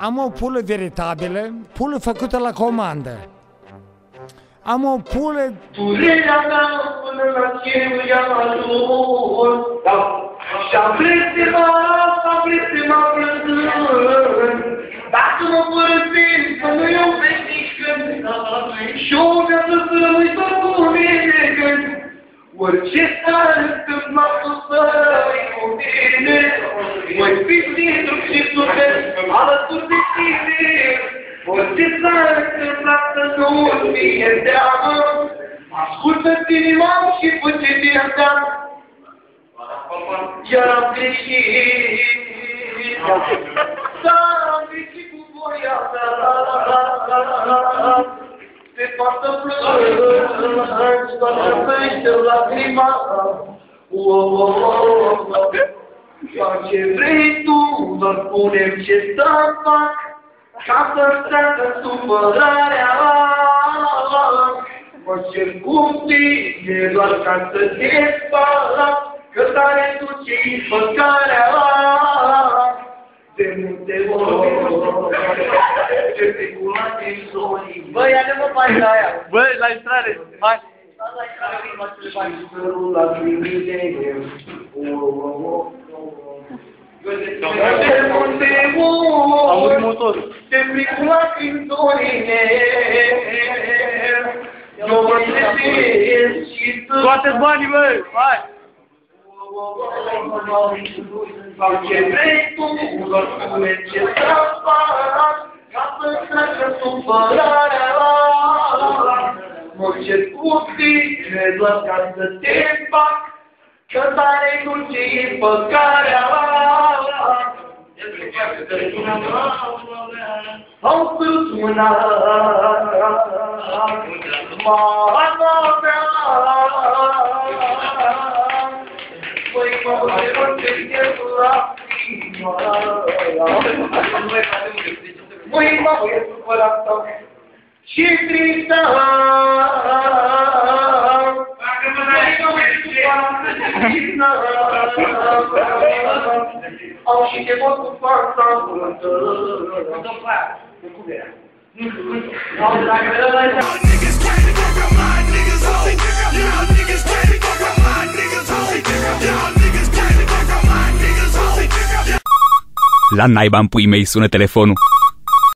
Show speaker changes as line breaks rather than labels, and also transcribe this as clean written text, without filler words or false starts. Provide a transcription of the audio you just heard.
Am o pulă veritabilă, pulă făcută la comandă. Am o pulă...
Durerea mea până la cerul i-am ajuns, și-am blestema plăzând. Dacă mă părăsesc, să nu iubesc nici când, și o viață să rămâi tot cu mine când. Orice s-ar întâmpla tu să-i cu mine, voi fi singur și suflet alături de tine. Orice s-ar întâmpla să nu-ți fie teamă, ascultă-ți inima și fă ce te-am. Iar am greșit, dar am greșit cu voia ta. Te poartă plângi, toată-ți lacrima. Fac ce vrei tu, doar spune-mi ce să fac, ca să-ți treacă supărarea. Mă cer cu tine doar ca să te fac, că tare duce-i păcarea. De multe ori, ce te culate în zonii.
Băi, ia-ne-mă bani la aia.
Băi, la intrare, hai.
La intrare, bani.
La primire, de multe ori,
Am murit motorul.
te priculate în zonile. Eu mă trezesc și să...
Scoate-ți banii, băi, hai.
Fac ce vrei tu, doar spune ce să fac, ca să-ți treacă supărarea. Mă cer cu tine doar ca să te fac, că tare dulce-i păcarea. Au sărut mâna, mana mea. Măi, mă te lacrima. Măi, mă supărat și tristă. Au și de mult cu fața vântă.
La naiba în pui mei sună telefonul.